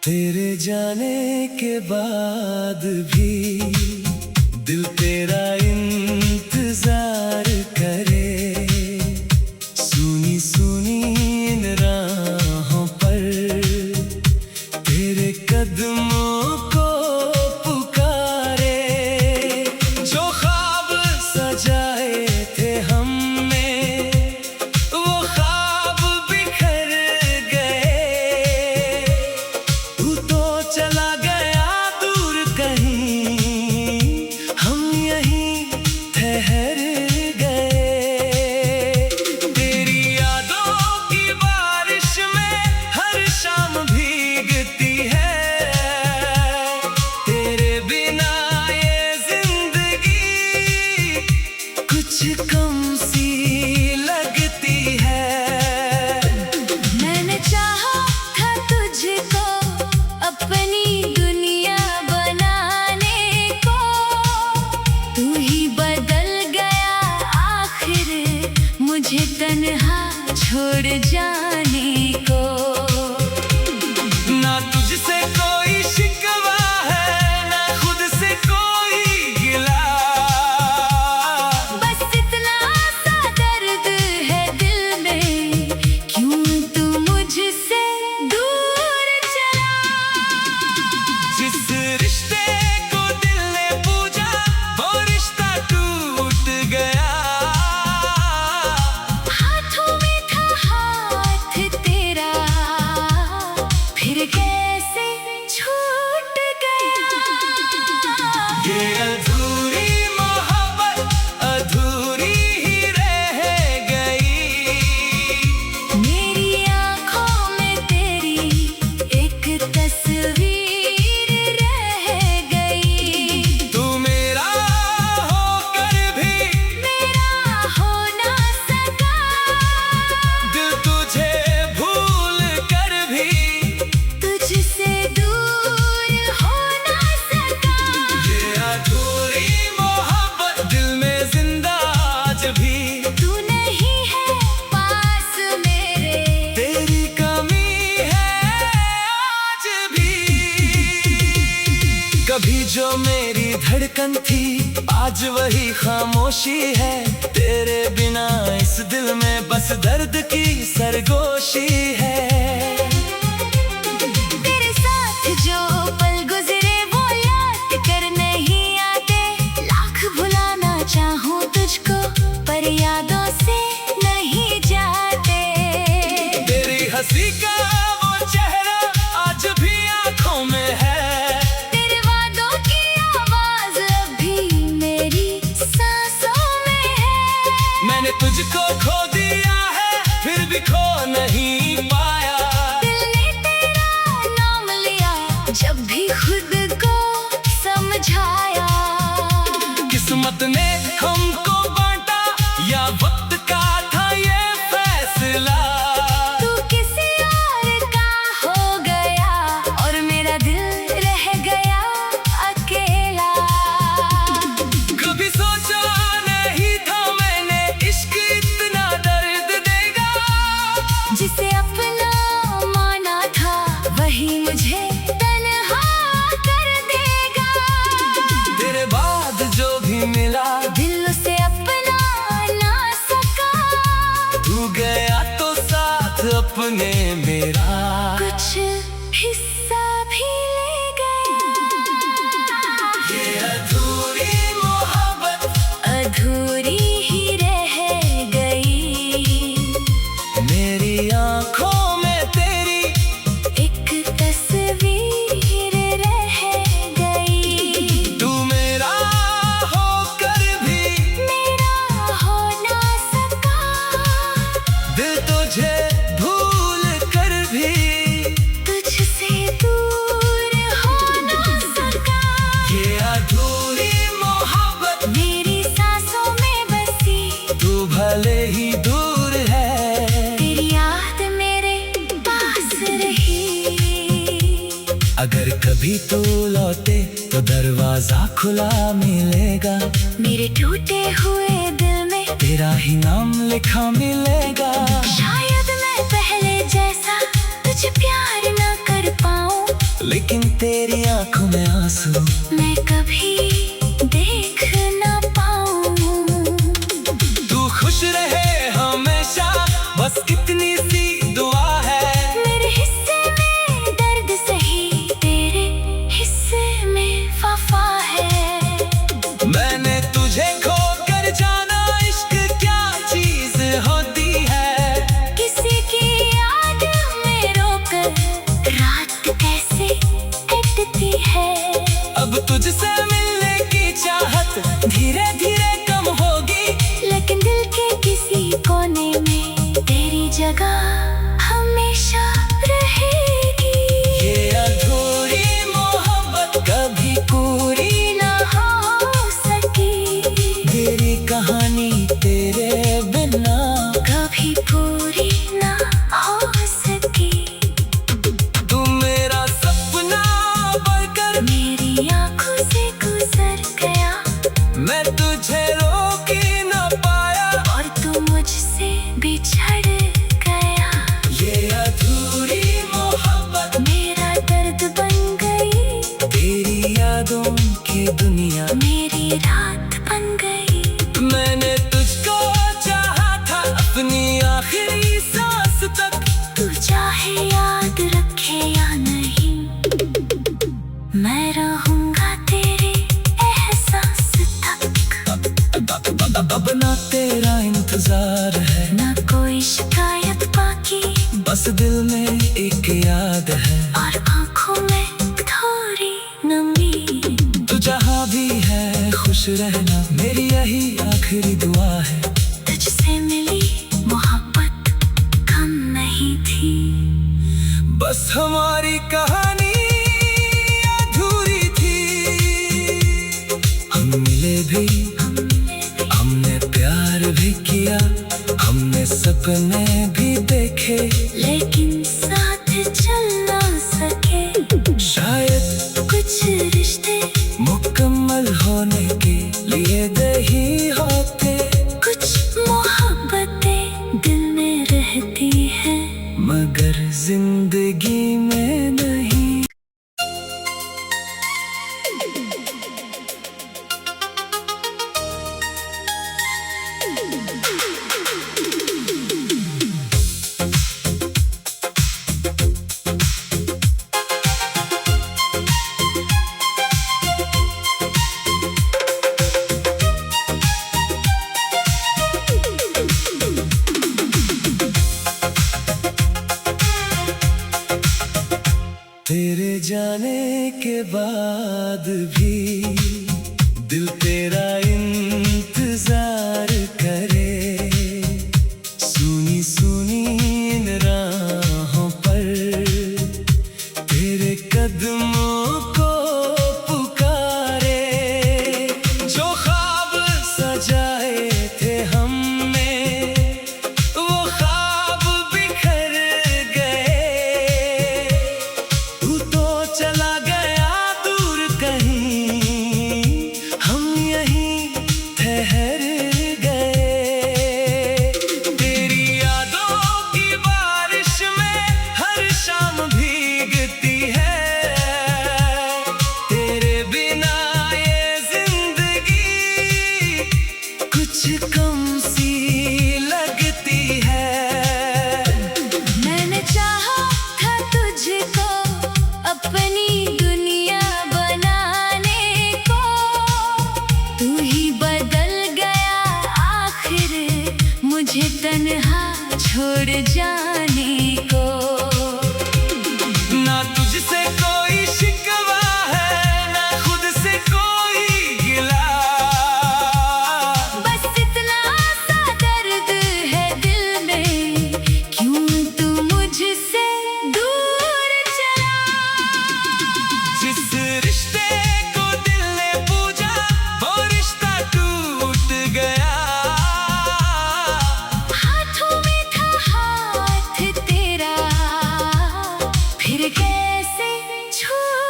तेरे जाने के बाद भी दिल तेरा इंतजार करे, सुनी सुनी इन राहों पर तेरे कदमों को पुकारे। जो ख्वाब सजाए थे हमने वो ख्वाब बिखर गए, तू तो चला गया दूर कहीं, हम यहीं ठहर गए। तेरी यादों की बारिश में हर शाम भीगती है, तेरे बिना ये जिंदगी कुछ कम सी लगती है। मैंने चाहा था तुझको अपनी दुनिया बनाने को, तू ही बदल गया आखिर मुझे तन्हा छोड़ जाने को। ना तुझसे कोई शिकवा है, ना खुद से कोई गिला, बस इतना सा दर्द है दिल में, क्यों तू मुझसे दूर चला। जिस रिश्ते को दिल ने पूजा वो रिश्ता टूट गया। हाथों में था हाथ तेरा, फिर कैसे छूट गया। ये अधूरी मोहब्बत अधूरी ही रह गई, मेरी आँखों में तेरी एक तस्वीर रह गई। तू मेरा होकर भी मेरा हो ना सका, दिल तुझे भूल कर भी तुझसे दूर हो ना सका। ये अधूरी मोहब्बत दिल में जिंदा आज भी, तू नहीं है पास मेरे, तेरी कमी है आज भी। कभी जो मेरी धड़कन थी आज वही खामोशी है, तेरे बिना इस दिल में बस दर्द की सरगोशी है। तेरे साथ जो पल गुजरे वो याद कर नहीं आते, लाख भुलाना चाहूं तुझको पर यादों से नहीं जाते। तेरी हंसी का वो चेहरा आज भी आंखों में है, तेरे वादों की आवाज अभी मेरी सांसों में है। मैंने तुझको खो दिया है फिर भी खो नहीं पाया, दिल ने तेरा नाम लिया जब भी खुद को समझाया। किस्मत ने हमको बांटा या वक्त का था ये फैसला, तू किसी और का हो गया और मेरा दिल रह गया अकेला। कभी सोचा नहीं था मैंने इश्क इतना दर्द देगा, जिसे अपना माना था वही मुझे तन्हा कर देगा। तेरे बाद जो भी मिला दिल उसे अपना ना सका, तू गया तो साथ अपने मेरा कुछ हिस्सा भी ले गया। ये अधूरी मोहब्बत अधूरी ही रह गई, मेरी आंखों में तेरी एक तस्वीर अगर कभी तू लौटे तो दरवाजा खुला मिलेगा, मेरे टूटे हुए दिल में तेरा ही नाम लिखा मिलेगा। शायद मैं पहले जैसा तुझे प्यार ना कर पाऊं, लेकिन तेरी आंखों में आंसू मैं कभी देख ना पाऊं। तू खुश रहे हमेशा, बस इतनी सी दुआ है। मेरे हिस्से में दर्द सही, तेरे हिस्से में वफा है। मैंने तुझे खो कर जाना, इश्क क्या चीज होती है। किसी की याद में रोकर रात कैसे कटती है। अब तुझसे मिलने की चाहत धीरे धीरे कम होगी, लेकिन दिल के किसी कोने में तेरी जगह हमेशा रहेगी। ये अधूरी मोहब्बत कभी पूरी ना हो सकी, तेरी कहानी तेरे बिना कभी पूरी ना हो सकी। तू मेरा सपना बनकर मेरी आंखों से गुजर गया, मैं तुझे रोक ही ना पाया, और तू मुझसे बिछड़ गया। ये अधूरी मोहब्बत मेरा दर्द बन गई, तेरी यादों की दुनिया। मेरी रात बन गई। मैंने तुझको चाहा था अपनी आखिरी सांस तक, तू चाहे याद रखे या नहीं, मैं रहूंगा तेरे एहसास तक। अब ना तेरा इंतजार है, ना कोई शिकायत बाकी, बस दिल में एक याद है। और आंखों में थोड़ी नमी। तू जहाँ भी है खुश रहना, मेरी यही आखिरी दुआ है। तुझसे मिली मोहब्बत कम नहीं थी, बस हमारी कहानी अधूरी थी। हम मिले भी, हमने प्यार भी किया, हमने सपने भी देखे, लेकिन साथ चल ना सके। शायद कुछ रिश्ते मुकम्मल होने के लिए नहीं होते, कुछ मोहब्बतें दिल में रहती हैं, मगर जिंदगी में नहीं। तेरे जाने के बाद भी दिल तेरा इंतजार करे, सुनी सुनी इन राहों पर तेरे कदमों को पुकारे। जो ख्वाब सजाए थे हमने, वो ख्वाब बिखर गए। तू तो चला गया दूर कहीं, हम यहीं ठहर गए। तेरी यादों की बारिश में हर शाम भीगती है, तेरे बिना ये जिंदगी कुछ कम सी लगती है। मैंने चाहा था तुझको अपनी दुनिया बनाने को, तू ही बदल गया आखिर मुझे तन्हा छोड़ जाने को। ना तुझसे कोई शिकवा है, ना खुद से कोई गिला, बस इतना सा दर्द है दिल में, क्यों तू मुझसे दूर चला। जिस रिश्ते को दिल ने पूजा, वो रिश्ता टूट गया। हाथों में था हाथ तेरा, फिर कैसे छूट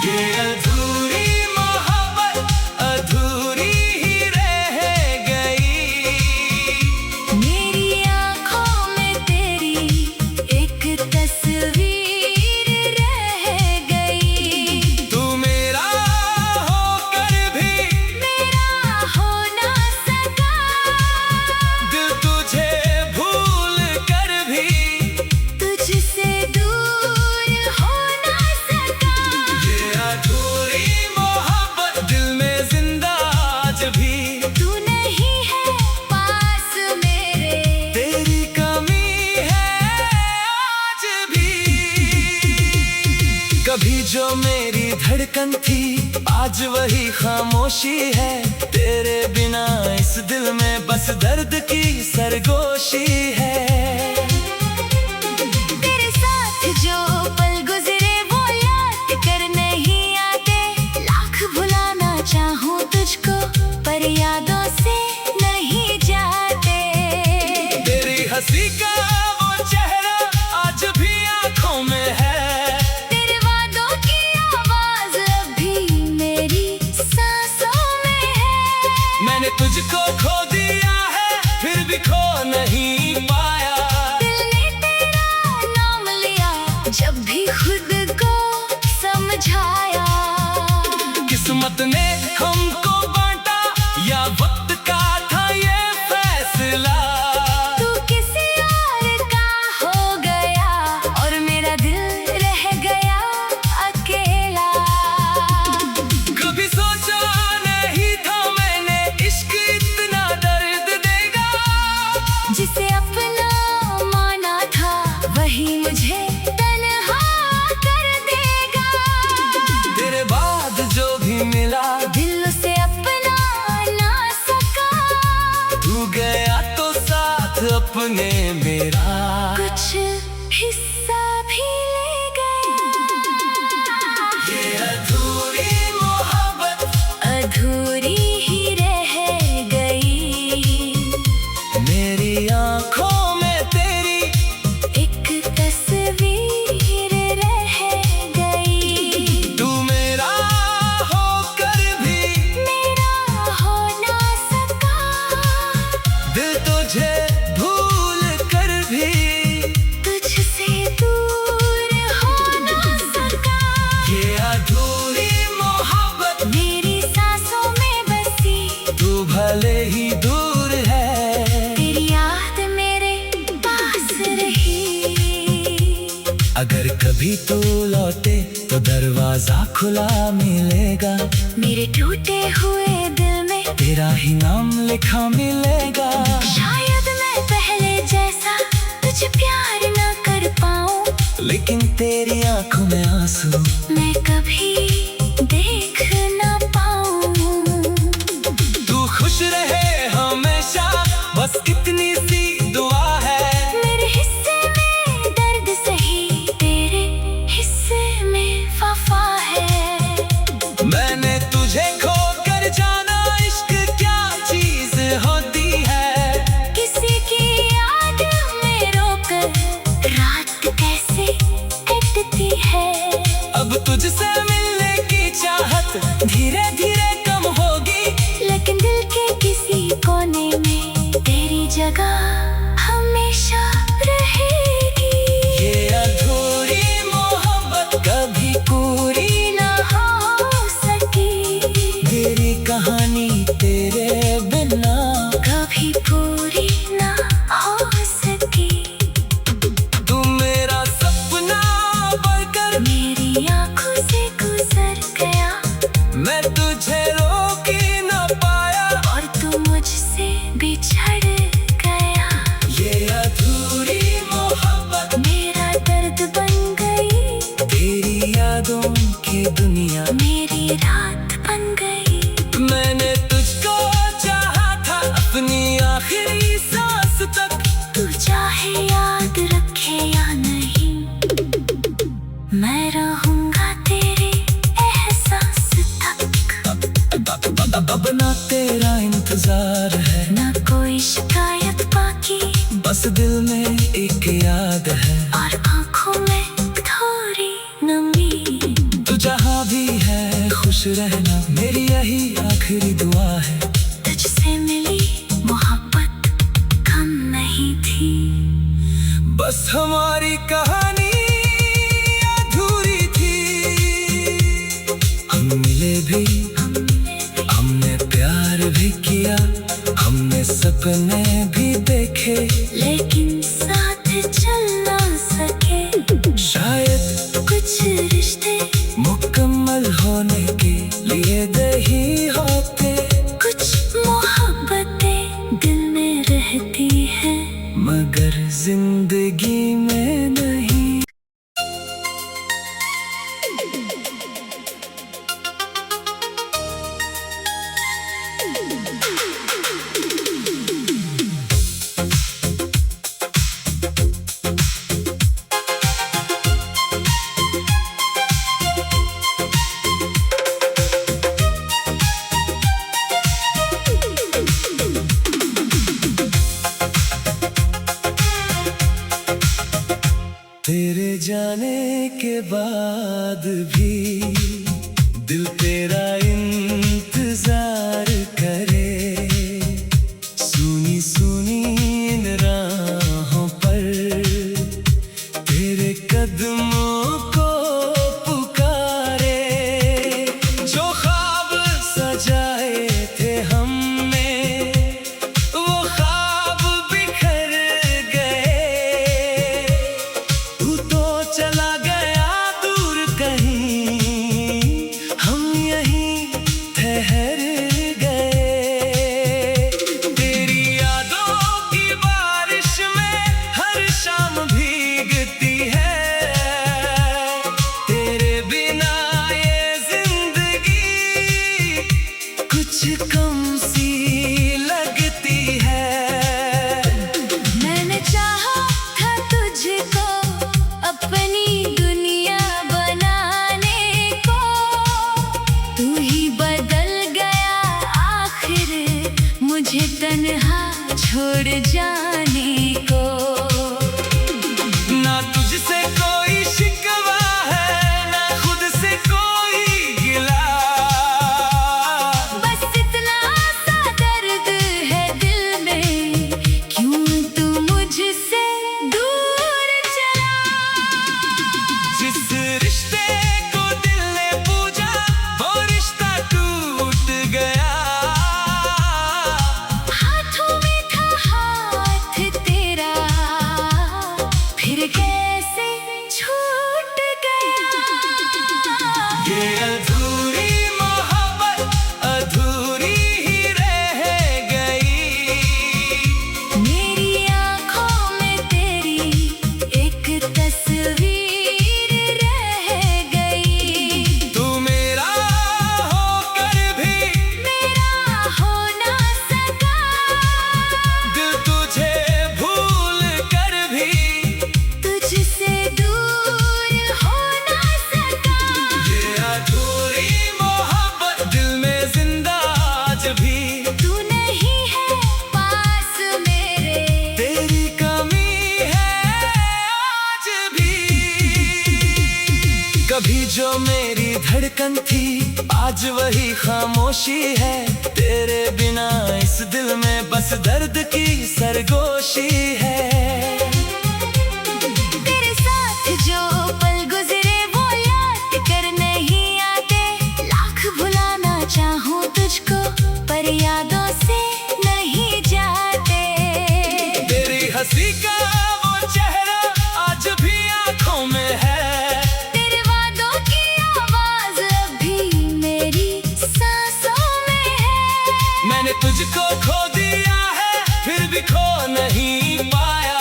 ये अधूरी मोहब्बत अधूरी ही रह गई। मेरी आँखों में तेरी एक तस्वीर रह गई। तू मेरा होकर भी मेरा हो ना सका, दिल तुझे भूल कर भी तुझसे दूर हो ना सका। ये अधूरी मोहब्बत दिल में जिंदा आज भी। तू नहीं है पास मेरे, तेरी कमी है आज भी। कभी जो मेरी धड़कन थी आज वही खामोशी है। तेरे बिना इस दिल में बस दर्द की सरगोशी है। तेरे साथ जो पल गुजरे वो याद कर नहीं आते। लाख भुलाना चाहूँ तुझको पर यादों से नहीं जाते। तेरी हंसी का वो चेहरा आज भी आंखों में है। तेरे वादों की आवाज अभी मेरी सांसों में है। मैंने तुझको खो दिया है फिर भी खो नहीं पाया। दिल ने तेरा नाम लिया जब भी खुद को समझाया। किस्मत ने हमको बांटा या वक्त का था ये फैसला। तू किसी और का हो गया और मेरा दिल रह गया अकेला। कभी सोचा नहीं था मैंने इश्क इतना दर्द देगा। जिसे अपना माना था वही मुझे तन्हा कर देगा। तेरे बाद जो भी मिला दिल से अपना ना सका, तू गया तो साथ अपने मेरा। कुछ हिस्सा भी ले गया। ये अधूरी मोहब्बत अधूरी ही रह गई। मेरी आंखों में तेरी एक तस्वीर रह गई। तू मेरा होकर भी मेरा हो ना सका, दिल तुझे भूल कर भी तुझसे दूर हो ना सका। ये अधूरी मोहब्बत मेरी सांसों में बसी तू भले ही दूर है। तेरी याद मेरे पास रही। अगर कभी तू लौटे तो दरवाजा खुला मिलेगा। मेरे टूटे हुए दिल में तेरा ही नाम लिखा मिलेगा। शायद मैं पहले जैसा तुझे प्यार न कर पाऊं, लेकिन तेरी आंखों में आंसू मैं कभी देख न पाऊं। तू खुश रहे हमेशा बस इतनी सी दुआ है। मेरे हिस्से में दर्द सही, तेरे हिस्से में वफा है। मैंने तुझे खो कर जाना इश्क क्या चीज होती है। किसी की याद में रोकर रात कैसे कटती है। अब तुझसे मिलने की चाहत धीरे धीरे कम होगी। लेकिन दिल के किसी कोने में तेरी जगह हमेशा रहेगी। ये अधूरी मोहब्बत कभी पूरी ना हो सकी, तेरी कहानी तेरे बिना कभी पूरी ना हो सकी। तू मेरा सपना बनकर मेरी आंखों से गुजर गया मैं तुझे रोक ही न पाया। और तू मुझसे बिछड़ गया। खुश रहना मेरी यही आखिरी दुआ है। तुझसे मिली मोहब्बत कम नहीं थी, बस हमारी कहानी अधूरी थी। हम मिले भी, हमने प्यार भी किया, हमने सपने भी देखे, लेकिन साथ चल ना सके। शायद कुछ रिश्ते मुकम्मल होने के लिए नहीं होते, कुछ मोहब्बतें दिल में रहती है, मगर जिंदगी में नहीं। तेरे जाने के बाद भी दिल तेरा इंतजार करे, सुनी सुनी इन राहों पर तेरे कदमों को पुकारे। जो ख्वाब सजाए थे हमने वो ख्वाब बिखर गए, तू तो चला गया दूर कहीं, हम यहीं ठहर गए। तेरी यादों की बारिश में हर शाम भीगती है, तेरे बिना ये जिंदगी कुछ कम सी लगती है। मैंने चाहा था तुझको अपनी दुनिया बनाने को, तू ही बदल गया आखिर मुझे तन्हा छोड़ जाने को। ना तुझसे कोई शिकवा है, ना खुद से कोई गिला, बस इतना सा दर्द है दिल में, क्यों तू मुझसे दूर चला। जिस रिश्ते को दिल ने पूजा वो रिश्ता टूट गया, हाथों में था हाथ तेरा, फिर कैसे छूट गया। ये अधूरी मोहब्बत अधूरी ही रह गई, मेरी आँखों में तेरी एक तस्वीर रह गई। तू मेरा होकर भी मेरा हो ना सका, दिल तुझे भूल कर भी तुझसे दूर हो ना सका। ये अधूरी मोहब्बत दिल में जिंदा आज भी, तू नहीं है पास मेरे, तेरी कमी है आज भी। कभी जो मेरी धड़कन थी आज वही खामोशी है, तेरे बिना इस दिल में बस दर्द की सरगोशी है। तेरे साथ जो पल गुजरे वो याद कर नहीं आते, लाख भुलाना चाहूं तुझको पर यादों से नहीं जाते। तेरी हंसी का वो चेहरा आज भी आंखों में है, तेरे वादों की आवाज अभी मेरी सांसों में है। मैंने तुझको खो दिया है फिर भी खो नहीं पाया,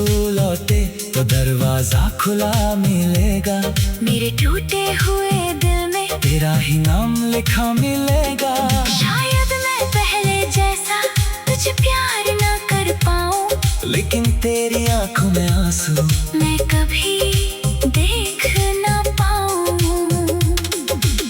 तू लौटे तो दरवाजा खुला मिलेगा, मेरे टूटे हुए दिल में तेरा ही नाम लिखा मिलेगा। शायद मैं पहले जैसा तुझे प्यार ना कर पाऊं, लेकिन तेरी आंखों में आंसू मैं कभी देख ना पाऊं।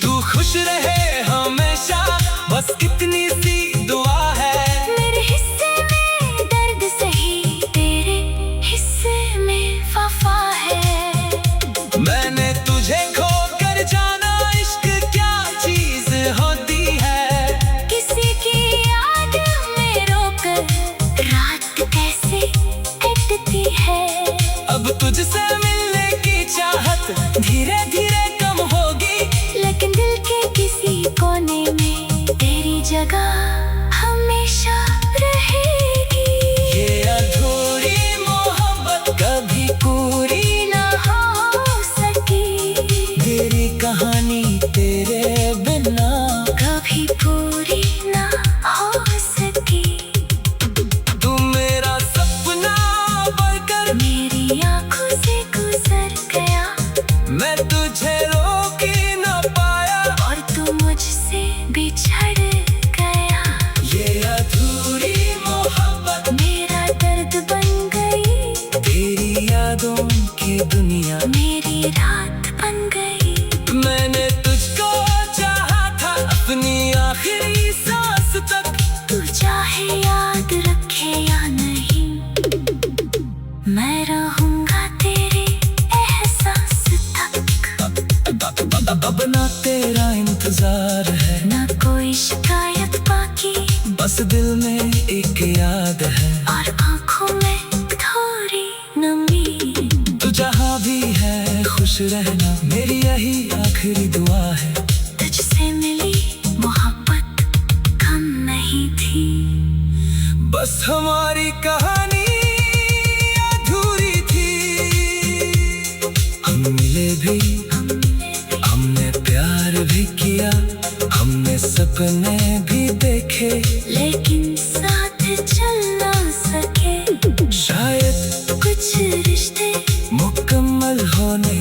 तू खुश रहे हमेशा, बस इतनी सी दुआ है। मेरे हिस्से में दर्द सही, तेरे हिस्से में वफा है। मैंने तुझे खो कर जाना, इश्क क्या चीज होती है। किसी की याद में रोकर रात कैसे कटती है। अब तुझसे मिलने की चाहत धीरे धीरे कम होगी, लेकिन दिल के किसी कोने में तेरी जगह हमेशा रहेगी। ये अधूरी मोहब्बत कभी पूरी ना हो सकी, तेरी कहानी तेरे बिना कभी पूरी ना हो सकी। तू मेरा सपना बनकर मेरी आंखों से गुजर गया, मैं तुझे रोक ही ना पाया, और तू मुझसे बिछड़ गया। ये अधूरी मोहब्बत मेरा दर्द बन गई, तेरी यादों की दुनिया। मेरी रात बन गई। मैंने तुझको चाहा था अपनी आखिरी सांस तक, तू चाहे याद रखे या नहीं, मैं रहूंगा तेरे एहसास तक। अब ना तेरा इंतजार है, ना कोई शिकायत बाकी, बस दिल में एक याद है। और आंखों में थोड़ी नमी। तू जहाँ भी है खुश रहना, मेरी यही आखिरी दुआ है। तुझसे मिली मोहब्बत कम नहीं थी, बस हमारी कहानी अधूरी थी। हम मिले भी, हमने प्यार भी किया, हमने सपने भी देखे, लेकिन साथ चल ना सके। शायद कुछ रिश्ते मुकम्मल होने